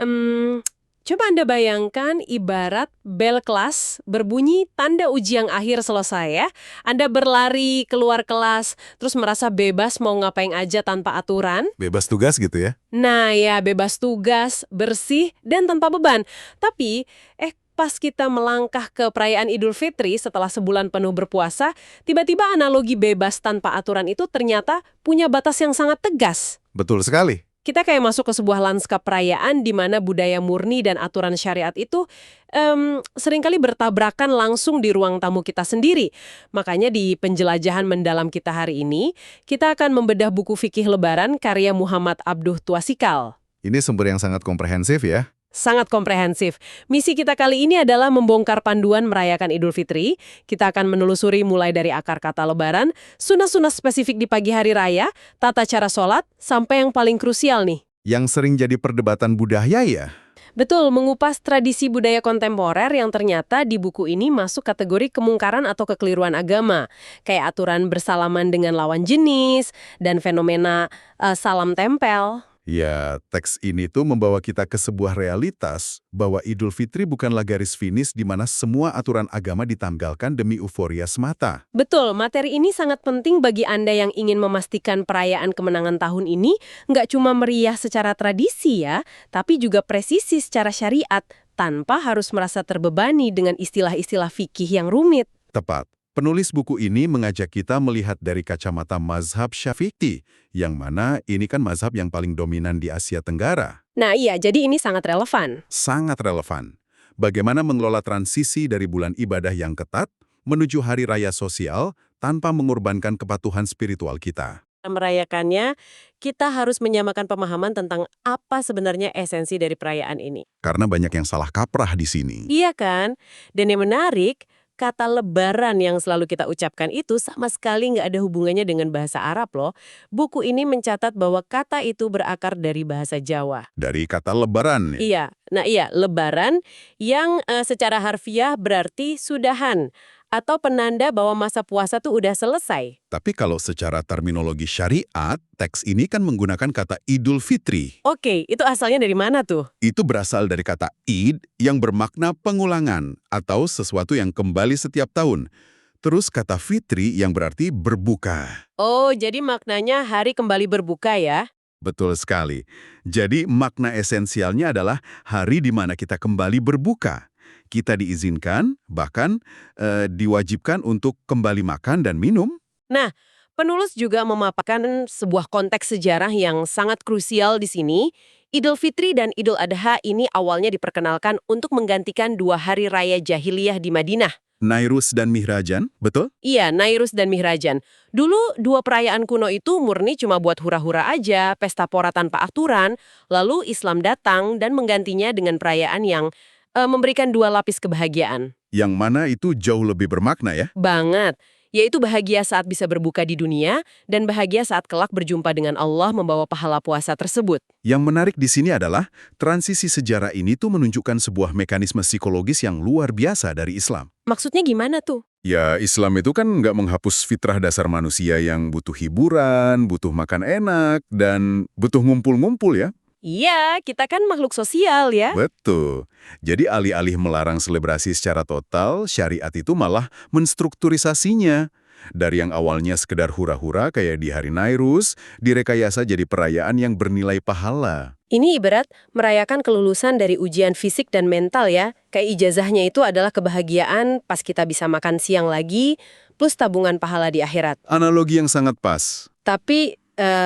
Hmm, Coba Anda bayangkan ibarat bel kelas berbunyi tanda ujian akhir selesai ya. Anda berlari keluar kelas, terus merasa bebas mau ngapain aja tanpa aturan. Bebas tugas gitu ya? Nah ya, bebas tugas, bersih, dan tanpa beban. Tapi, pas kita melangkah ke perayaan Idul Fitri setelah sebulan penuh berpuasa, tiba-tiba analogi bebas tanpa aturan itu ternyata punya batas yang sangat tegas. Betul sekali. Kita kayak masuk ke sebuah lanskap perayaan di mana budaya murni dan aturan syariat itu seringkali bertabrakan langsung di ruang tamu kita sendiri. Makanya di penjelajahan mendalam kita hari ini, kita akan membedah buku fikih Lebaran karya Muhammad Abduh Twasikal. Ini sumber yang sangat komprehensif ya. Sangat komprehensif. Misi kita kali ini adalah membongkar panduan merayakan Idul Fitri. Kita akan menelusuri mulai dari akar kata Lebaran, sunah-sunah spesifik di pagi hari raya, tata cara sholat, sampai yang paling krusial nih. Yang sering jadi perdebatan budaya ya. Betul, mengupas tradisi budaya kontemporer yang ternyata di buku ini masuk kategori kemungkaran atau kekeliruan agama. Kayak aturan bersalaman dengan lawan jenis, dan fenomena salam tempel. Ya, teks ini tuh membawa kita ke sebuah realitas bahwa Idul Fitri bukanlah garis finish di mana semua aturan agama ditanggalkan demi euforia semata. Betul, materi ini sangat penting bagi Anda yang ingin memastikan perayaan kemenangan tahun ini nggak cuma meriah secara tradisi ya, tapi juga presisi secara syariat, tanpa harus merasa terbebani dengan istilah-istilah fikih yang rumit. Tepat. Penulis buku ini mengajak kita melihat dari kacamata mazhab Syafi'i, yang mana ini kan mazhab yang paling dominan di Asia Tenggara. Nah iya, jadi ini sangat relevan. Sangat relevan. Bagaimana mengelola transisi dari bulan ibadah yang ketat menuju hari raya sosial tanpa mengorbankan kepatuhan spiritual kita. Merayakannya, kita harus menyamakan pemahaman tentang apa sebenarnya esensi dari perayaan ini. Karena banyak yang salah kaprah di sini. Iya kan? Dan yang menarik, kata lebaran yang selalu kita ucapkan itu sama sekali nggak ada hubungannya dengan bahasa Arab loh. Buku ini mencatat bahwa kata itu berakar dari bahasa Jawa. Dari kata lebaran. Iya, nah iya, lebaran yang secara harfiah berarti sudahan atau penanda bahwa masa puasa tuh udah selesai. Tapi kalau secara terminologi syariat, teks ini kan menggunakan kata Idul Fitri. Oke, itu asalnya dari mana tuh? Itu berasal dari kata id yang bermakna pengulangan atau sesuatu yang kembali setiap tahun. Terus kata fitri yang berarti berbuka. Oh, jadi maknanya hari kembali berbuka ya? Betul sekali. Jadi makna esensialnya adalah hari di mana kita kembali berbuka. Kita diizinkan, bahkan diwajibkan untuk kembali makan dan minum. Nah, penulis juga memaparkan sebuah konteks sejarah yang sangat krusial di sini. Idul Fitri dan Idul Adha ini awalnya diperkenalkan untuk menggantikan 2 hari raya jahiliyah di Madinah. Nairus dan Mihrajan, betul? Iya, Nairus dan Mihrajan. Dulu 2 perayaan kuno itu murni cuma buat hura-hura aja, pesta pora tanpa aturan, lalu Islam datang dan menggantinya dengan perayaan yang memberikan 2 lapis kebahagiaan. Yang mana itu jauh lebih bermakna ya? Banget. Yaitu bahagia saat bisa berbuka di dunia dan bahagia saat kelak berjumpa dengan Allah membawa pahala puasa tersebut. Yang menarik di sini adalah transisi sejarah ini tuh menunjukkan sebuah mekanisme psikologis yang luar biasa dari Islam. Maksudnya gimana tuh? Ya, Islam itu kan nggak menghapus fitrah dasar manusia yang butuh hiburan, butuh makan enak, dan butuh ngumpul-ngumpul ya. Iya, kita kan makhluk sosial ya. Betul. Jadi alih-alih melarang selebrasi secara total, syariat itu malah menstrukturisasinya. Dari yang awalnya sekedar hura-hura kayak di hari Nairus, direkayasa jadi perayaan yang bernilai pahala. Ini ibarat merayakan kelulusan dari ujian fisik dan mental ya. Kayak ijazahnya itu adalah kebahagiaan pas kita bisa makan siang lagi, plus tabungan pahala di akhirat. Analogi yang sangat pas. Tapi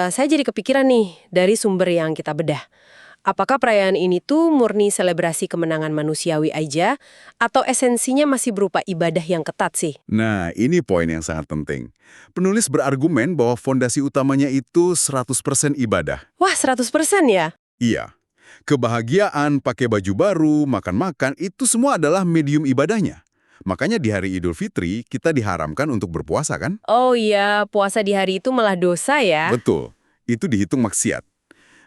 saya jadi kepikiran nih dari sumber yang kita bedah. Apakah perayaan ini tuh murni selebrasi kemenangan manusiawi aja, atau esensinya masih berupa ibadah yang ketat sih? Nah, ini poin yang sangat penting. Penulis berargumen bahwa fondasi utamanya itu 100% ibadah. Wah, 100% ya? Iya. Kebahagiaan, pakai baju baru, makan-makan, itu semua adalah medium ibadahnya. Makanya di hari Idul Fitri, kita diharamkan untuk berpuasa kan? Oh iya, puasa di hari itu malah dosa ya? Betul. Itu dihitung maksiat.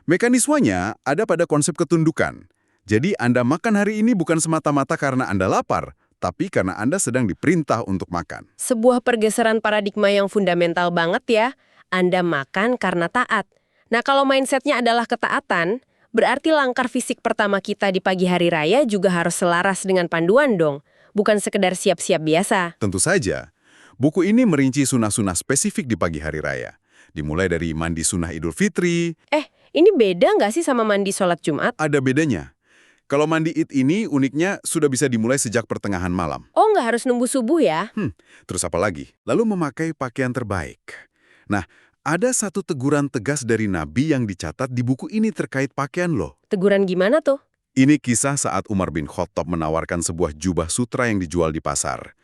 Mekanismenya ada pada konsep ketundukan. Jadi Anda makan hari ini bukan semata-mata karena Anda lapar, tapi karena Anda sedang diperintah untuk makan. Sebuah pergeseran paradigma yang fundamental banget ya. Anda makan karena taat. Nah, kalau mindsetnya adalah ketaatan, Berarti langkah fisik pertama kita di pagi hari raya juga harus selaras dengan panduan dong. Bukan sekedar siap-siap biasa. Tentu saja. Buku ini merinci sunnah-sunnah spesifik di pagi hari raya. Dimulai dari mandi sunnah Idul Fitri. Ini beda nggak sih sama mandi sholat Jumat? Ada bedanya. Kalau mandi Id ini uniknya sudah bisa dimulai sejak pertengahan malam. Oh, nggak harus nunggu subuh ya? Terus apa lagi? Lalu memakai pakaian terbaik. Nah, ada satu teguran tegas dari Nabi yang dicatat di buku ini terkait pakaian loh. Teguran gimana tuh? Ini kisah saat Umar bin Khattab menawarkan sebuah jubah sutra yang dijual di pasar.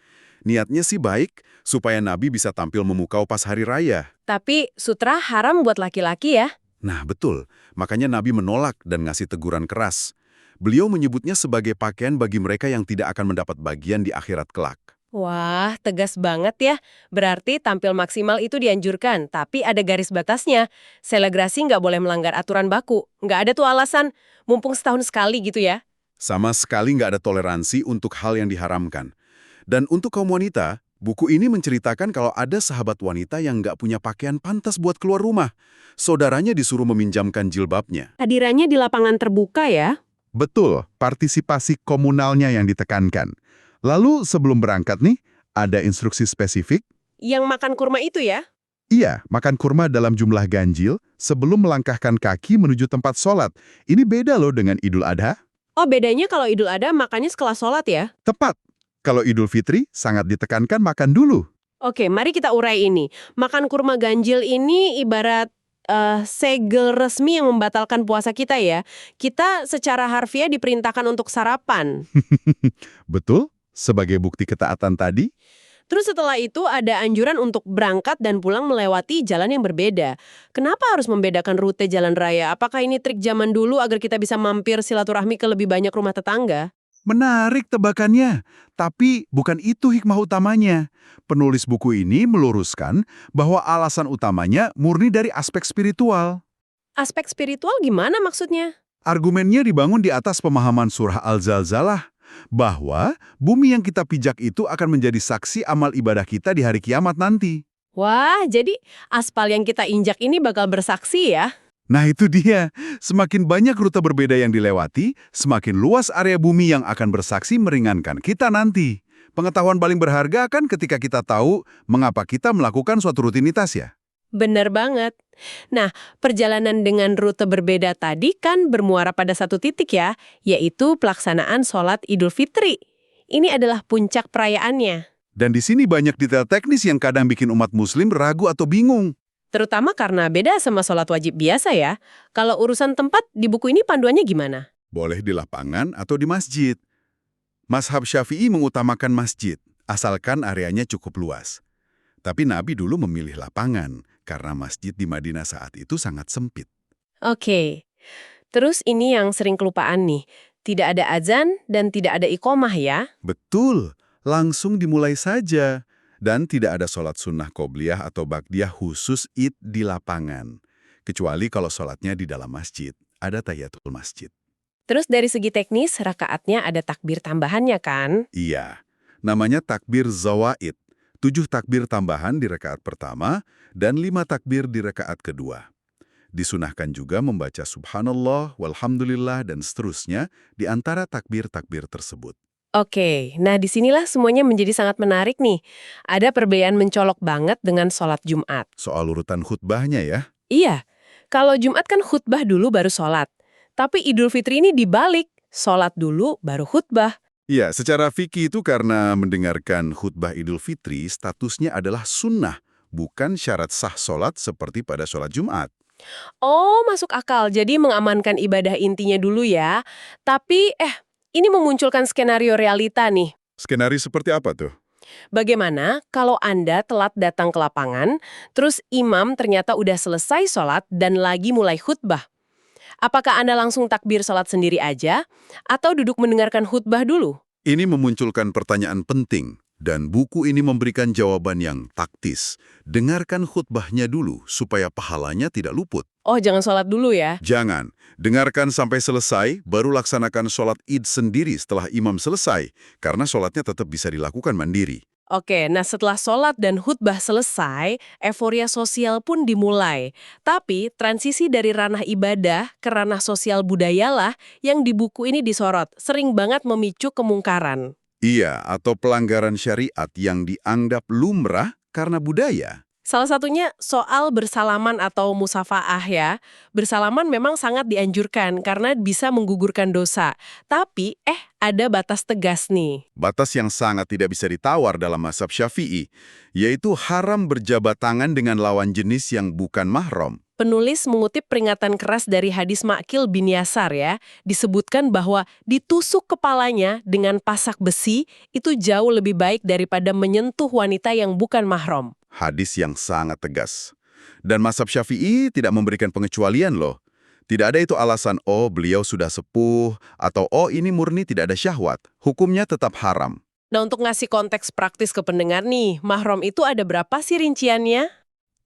Niatnya sih baik, supaya Nabi bisa tampil memukau pas hari raya. Tapi sutra haram buat laki-laki ya? Nah, betul. Makanya Nabi menolak dan ngasih teguran keras. Beliau menyebutnya sebagai pakaian bagi mereka yang tidak akan mendapat bagian di akhirat kelak. Wah, tegas banget ya. Berarti tampil maksimal itu dianjurkan, tapi ada garis batasnya. Selebrasi nggak boleh melanggar aturan baku. Nggak ada tuh alasan, mumpung setahun sekali gitu ya. Sama sekali nggak ada toleransi untuk hal yang diharamkan. Dan untuk kaum wanita, buku ini menceritakan kalau ada sahabat wanita yang nggak punya pakaian pantas buat keluar rumah. Saudaranya disuruh meminjamkan jilbabnya. Hadirannya di lapangan terbuka ya? Betul, partisipasi komunalnya yang ditekankan. Lalu sebelum berangkat nih, ada instruksi spesifik? Yang makan kurma itu ya? Iya, makan kurma dalam jumlah ganjil sebelum melangkahkan kaki menuju tempat sholat. Ini beda loh dengan Idul Adha. Oh, bedanya kalau Idul Adha makannya setelah sholat ya? Tepat. Kalau Idul Fitri, sangat ditekankan makan dulu. Oke, mari kita urai ini. Makan kurma ganjil ini ibarat segel resmi yang membatalkan puasa kita ya. Kita secara harfiah diperintahkan untuk sarapan. Betul, sebagai bukti ketaatan tadi. Terus setelah itu ada anjuran untuk berangkat dan pulang melewati jalan yang berbeda. Kenapa harus membedakan rute jalan raya? Apakah ini trik zaman dulu agar kita bisa mampir silaturahmi ke lebih banyak rumah tetangga? Menarik tebakannya, tapi bukan itu hikmah utamanya. Penulis buku ini meluruskan bahwa alasan utamanya murni dari aspek spiritual. Aspek spiritual gimana maksudnya? Argumennya dibangun di atas pemahaman surah Al-Zalzalah, bahwa bumi yang kita pijak itu akan menjadi saksi amal ibadah kita di hari kiamat nanti. Wah, jadi aspal yang kita injak ini bakal bersaksi ya? Nah itu dia, semakin banyak rute berbeda yang dilewati, semakin luas area bumi yang akan bersaksi meringankan kita nanti. Pengetahuan paling berharga kan ketika kita tahu mengapa kita melakukan suatu rutinitas ya. Benar banget. Nah, perjalanan dengan rute berbeda tadi kan bermuara pada satu titik ya, yaitu pelaksanaan sholat Idul Fitri. Ini adalah puncak perayaannya. Dan di sini banyak detail teknis yang kadang bikin umat muslim ragu atau bingung. Terutama karena beda sama sholat wajib biasa ya. Kalau urusan tempat, di buku ini panduannya gimana? Boleh di lapangan atau di masjid. Mazhab Syafi'i mengutamakan masjid, asalkan areanya cukup luas. Tapi Nabi dulu memilih lapangan, karena masjid di Madinah saat itu sangat sempit. Oke. Terus ini yang sering kelupaan nih. Tidak ada azan dan tidak ada iqomah ya? Betul, langsung dimulai saja. Dan tidak ada sholat sunnah qobliyah atau ba'diyah khusus Id di lapangan. Kecuali kalau sholatnya di dalam masjid, ada tahiyatul masjid. Terus dari segi teknis, rakaatnya ada takbir tambahannya kan? Iya, namanya takbir zawaid. 7 takbir tambahan di rakaat pertama dan 5 takbir di rakaat kedua. Disunahkan juga membaca subhanallah, walhamdulillah, dan seterusnya di antara takbir-takbir tersebut. Oke, nah disinilah semuanya menjadi sangat menarik nih. Ada perbedaan mencolok banget dengan sholat Jumat. Soal urutan khutbahnya ya. Iya, kalau Jumat kan khutbah dulu baru sholat. Tapi Idul Fitri ini dibalik, sholat dulu baru khutbah. Iya, secara fikih itu karena mendengarkan khutbah Idul Fitri statusnya adalah sunnah, bukan syarat sah sholat seperti pada sholat Jumat. Oh, masuk akal. Jadi mengamankan ibadah intinya dulu ya. Tapi, ini memunculkan skenario realita nih. Skenario seperti apa tuh? Bagaimana kalau Anda telat datang ke lapangan, terus imam ternyata udah selesai sholat dan lagi mulai khutbah? Apakah Anda langsung takbir sholat sendiri aja, atau duduk mendengarkan khutbah dulu? Ini memunculkan pertanyaan penting, dan buku ini memberikan jawaban yang taktis. Dengarkan khutbahnya dulu, supaya pahalanya tidak luput. Oh, jangan sholat dulu ya? Jangan. Dengarkan sampai selesai, baru laksanakan sholat Id sendiri setelah imam selesai, karena sholatnya tetap bisa dilakukan mandiri. Oke, nah setelah sholat dan khutbah selesai, euforia sosial pun dimulai. Tapi transisi dari ranah ibadah ke ranah sosial budayalah yang di buku ini disorot, sering banget memicu kemungkaran. Iya, atau pelanggaran syariat yang dianggap lumrah karena budaya. Salah satunya soal bersalaman atau musafaah ya. Bersalaman memang sangat dianjurkan karena bisa menggugurkan dosa. Tapi ada batas tegas nih. Batas yang sangat tidak bisa ditawar dalam mazhab Syafi'i, yaitu haram berjabat tangan dengan lawan jenis yang bukan mahram. Penulis mengutip peringatan keras dari hadis Ma'qil bin Yasar ya, disebutkan bahwa ditusuk kepalanya dengan pasak besi itu jauh lebih baik daripada menyentuh wanita yang bukan mahram. Hadis yang sangat tegas. Dan mazhab Syafi'i tidak memberikan pengecualian loh. Tidak ada itu alasan, oh beliau sudah sepuh, atau oh ini murni tidak ada syahwat. Hukumnya tetap haram. Nah untuk ngasih konteks praktis ke pendengar nih, mahram itu ada berapa sih rinciannya?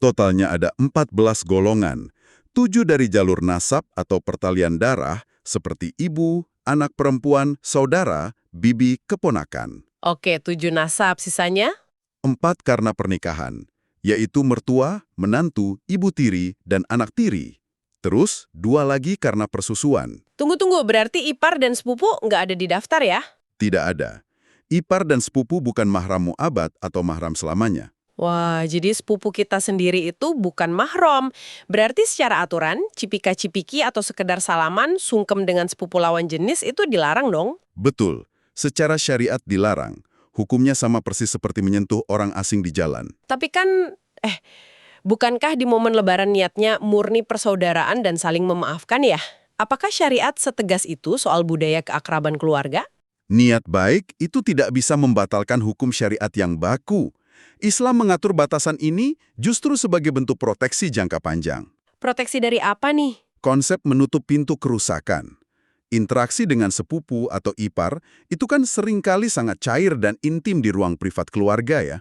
Totalnya ada 14 golongan, 7 dari jalur nasab atau pertalian darah, seperti ibu, anak perempuan, saudara, bibi, keponakan. Oke, 7 nasab, sisanya? 4 karena pernikahan, yaitu mertua, menantu, ibu tiri, dan anak tiri. Terus, 2 lagi karena persusuan. Tunggu, berarti ipar dan sepupu nggak ada di daftar ya? Tidak ada. Ipar dan sepupu bukan mahram mu'abad atau mahram selamanya. Wah, jadi sepupu kita sendiri itu bukan mahram. Berarti secara aturan, cipika-cipiki atau sekedar salaman, sungkem dengan sepupu lawan jenis itu dilarang dong? Betul, secara syariat dilarang. Hukumnya sama persis seperti menyentuh orang asing di jalan. Tapi kan, bukankah di momen lebaran niatnya murni persaudaraan dan saling memaafkan ya? Apakah syariat setegas itu soal budaya keakraban keluarga? Niat baik itu tidak bisa membatalkan hukum syariat yang baku. Islam mengatur batasan ini justru sebagai bentuk proteksi jangka panjang. Proteksi dari apa nih? Konsep menutup pintu kerusakan. Interaksi dengan sepupu atau ipar itu kan seringkali sangat cair dan intim di ruang privat keluarga ya.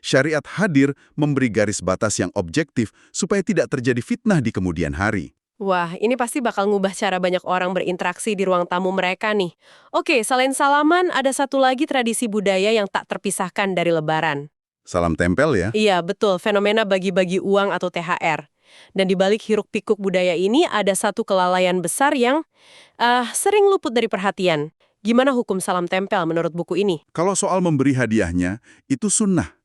Syariat hadir memberi garis batas yang objektif supaya tidak terjadi fitnah di kemudian hari. Wah, ini pasti bakal ngubah cara banyak orang berinteraksi di ruang tamu mereka nih. Oke, selain salaman, ada satu lagi tradisi budaya yang tak terpisahkan dari Lebaran. Salam tempel ya. Iya, betul. Fenomena bagi-bagi uang atau THR. Dan di balik hiruk-pikuk budaya ini ada satu kelalaian besar yang sering luput dari perhatian. Gimana hukum salam tempel menurut buku ini? Kalau soal memberi hadiahnya, itu sunnah.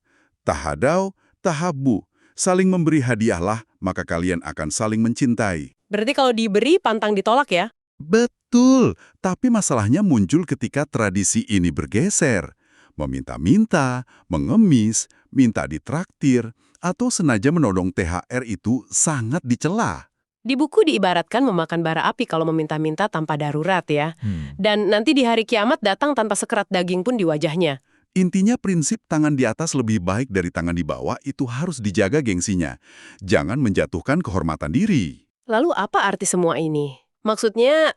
Tahadau, tahabu. Saling memberi hadiahlah, maka kalian akan saling mencintai. Berarti kalau diberi, pantang ditolak ya? Betul, tapi masalahnya muncul ketika tradisi ini bergeser. Meminta-minta, mengemis, minta ditraktir, atau sengaja menodong THR itu sangat dicela. Di buku diibaratkan memakan bara api kalau meminta-minta tanpa darurat ya. Dan nanti di hari kiamat datang tanpa sekerat daging pun di wajahnya. Intinya prinsip tangan di atas lebih baik dari tangan di bawah itu harus dijaga gengsinya. Jangan menjatuhkan kehormatan diri. Lalu apa arti semua ini? Maksudnya,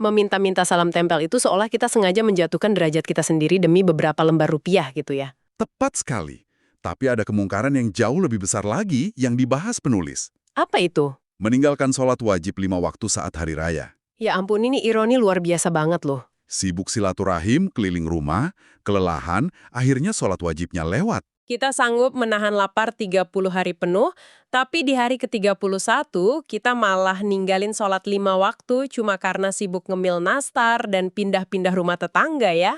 meminta-minta salam tempel itu seolah kita sengaja menjatuhkan derajat kita sendiri demi beberapa lembar rupiah gitu ya. Tepat sekali. Tapi ada kemungkaran yang jauh lebih besar lagi yang dibahas penulis. Apa itu? Meninggalkan sholat wajib 5 waktu saat hari raya. Ya ampun, ini ironi luar biasa banget loh. Sibuk silaturahim, keliling rumah, kelelahan, akhirnya sholat wajibnya lewat. Kita sanggup menahan lapar 30 hari penuh, tapi di hari ke-31 kita malah ninggalin sholat 5 waktu cuma karena sibuk ngemil nastar dan pindah-pindah rumah tetangga ya.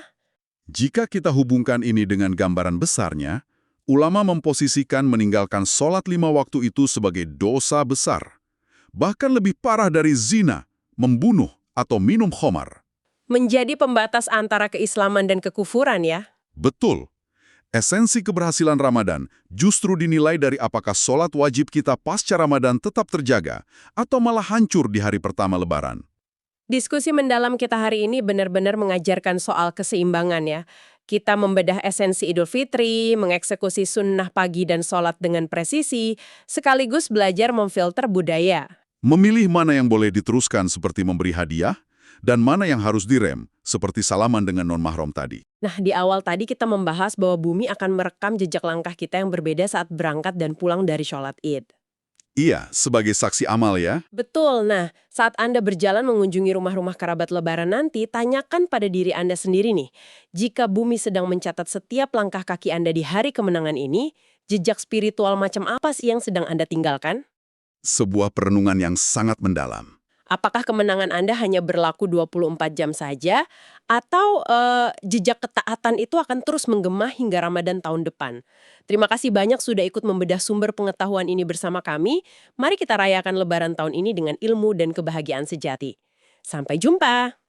Jika kita hubungkan ini dengan gambaran besarnya, ulama memposisikan meninggalkan sholat 5 waktu itu sebagai dosa besar. Bahkan lebih parah dari zina, membunuh, atau minum khamar. Menjadi pembatas antara keislaman dan kekufuran ya. Betul. Esensi keberhasilan Ramadan justru dinilai dari apakah sholat wajib kita pasca Ramadan tetap terjaga atau malah hancur di hari pertama Lebaran. Diskusi mendalam kita hari ini benar-benar mengajarkan soal keseimbangan ya. Kita membedah esensi Idul Fitri, mengeksekusi sunnah pagi dan sholat dengan presisi, sekaligus belajar memfilter budaya. Memilih mana yang boleh diteruskan seperti memberi hadiah, dan mana yang harus direm, seperti salaman dengan non-mahram tadi. Nah, di awal tadi kita membahas bahwa bumi akan merekam jejak langkah kita yang berbeda saat berangkat dan pulang dari sholat Id. Iya, sebagai saksi amal ya. Betul. Nah, saat Anda berjalan mengunjungi rumah-rumah kerabat Lebaran nanti, tanyakan pada diri Anda sendiri nih, jika bumi sedang mencatat setiap langkah kaki Anda di hari kemenangan ini, jejak spiritual macam apa sih yang sedang Anda tinggalkan? Sebuah perenungan yang sangat mendalam. Apakah kemenangan Anda hanya berlaku 24 jam saja, atau jejak ketaatan itu akan terus menggema hingga Ramadan tahun depan? Terima kasih banyak sudah ikut membedah sumber pengetahuan ini bersama kami. Mari kita rayakan Lebaran tahun ini dengan ilmu dan kebahagiaan sejati. Sampai jumpa!